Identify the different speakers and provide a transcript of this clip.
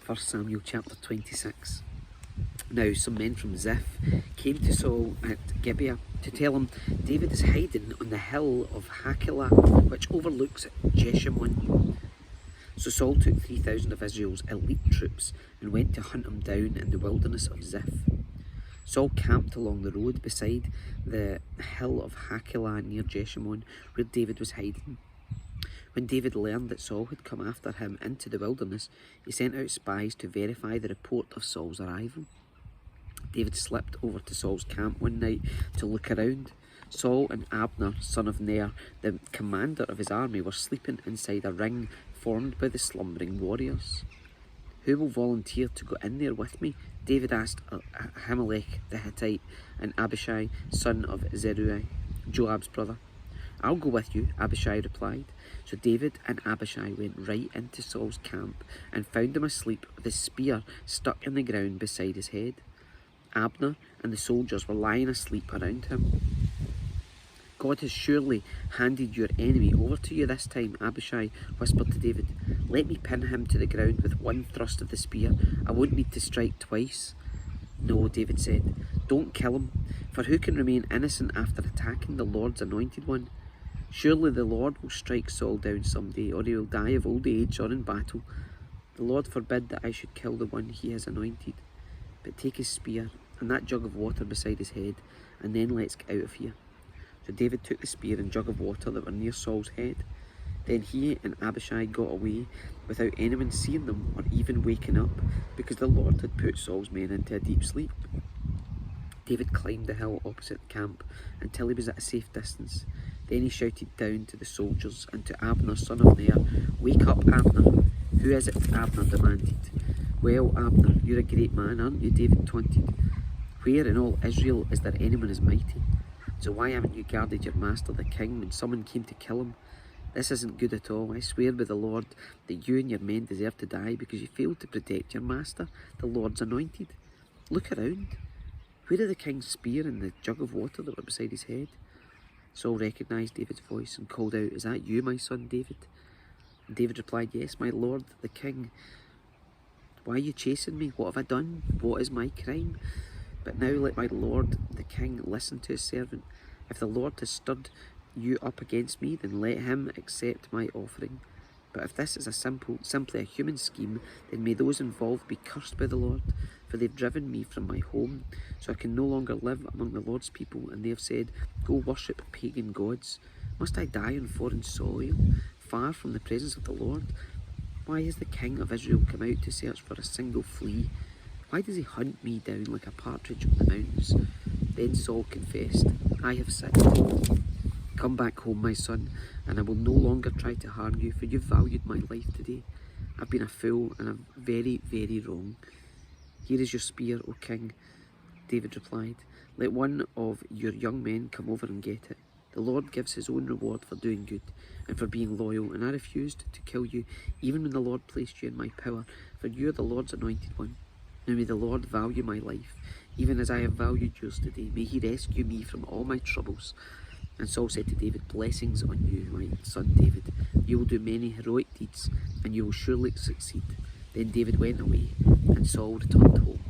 Speaker 1: 1 Samuel chapter 26. Now some men from Ziph came to Saul at Gibeah to tell him, David is hiding on the hill of Hachilah, which overlooks Jeshimon. So Saul took 3,000 of Israel's elite troops and went to hunt him down in the wilderness of Ziph. Saul camped along the road beside the hill of Hachilah near Jeshimon, where David was hiding. When David learned that Saul had come after him into the wilderness, he sent out spies to verify the report of Saul's arrival. David slipped over to Saul's camp one night to look around. Saul and Abner, son of Ner, the commander of his army, were sleeping inside a ring formed by the slumbering warriors. Who will volunteer to go in there with me? David asked Ahimelech the Hittite and Abishai, son of Zeruiah, Joab's brother. I'll go with you, Abishai replied. So David and Abishai went right into Saul's camp and found him asleep with his spear stuck in the ground beside his head. Abner and the soldiers were lying asleep around him. God has surely handed your enemy over to you this time, Abishai whispered to David. Let me pin him to the ground with one thrust of the spear. I won't need to strike twice. No, David said, don't kill him, for who can remain innocent after attacking the Lord's anointed one? Surely the Lord will strike Saul down someday, or he will die of old age or in battle. The Lord forbid that I should kill the one he has anointed. But take his spear and that jug of water beside his head, and then let's get out of here. So David took the spear and jug of water that were near Saul's head. Then he and Abishai got away without anyone seeing them or even waking up, because the Lord had put Saul's men into a deep sleep. David climbed the hill opposite the camp until he was at a safe distance. Then he shouted down to the soldiers and to Abner, son of Ner, Wake up, Abner. Who is it? Abner demanded. Well, Abner, you're a great man, aren't you? David taunted. Where in all Israel is there anyone as mighty? So why haven't you guarded your master the king when someone came to kill him? This isn't good at all. I swear by the Lord that you and your men deserve to die because you failed to protect your master, the Lord's anointed. Look around. Where are the king's spear and the jug of water that were beside his head? Saul recognised David's voice and called out, Is that you, my son David? And David replied, Yes, my lord, the king. Why are you chasing me? What have I done? What is my crime? But now let my lord, the king, listen to his servant. If the Lord has stirred you up against me, then let him accept my offering. But if this is simply a human scheme, then may those involved be cursed by the Lord, for they've driven me from my home, so I can no longer live among the Lord's people, and they have said, Go worship pagan gods. Must I die on foreign soil, far from the presence of the Lord? Why has the king of Israel come out to search for a single flea? Why does he hunt me down like a partridge on the mountains? Then Saul confessed, I have sinned. Come back home, my son, and I will no longer try to harm you, for you've valued my life today. I've been a fool, and I'm very, very wrong. Here is your spear, O king, David replied. Let one of your young men come over and get it. The Lord gives his own reward for doing good and for being loyal, and I refused to kill you, even when the Lord placed you in my power, for you are the Lord's anointed one. Now may the Lord value my life, even as I have valued yours today. May he rescue me from all my troubles. And Saul said to David, Blessings on you, my son David. You will do many heroic deeds, and you will surely succeed. Then David went away, and Saul returned home.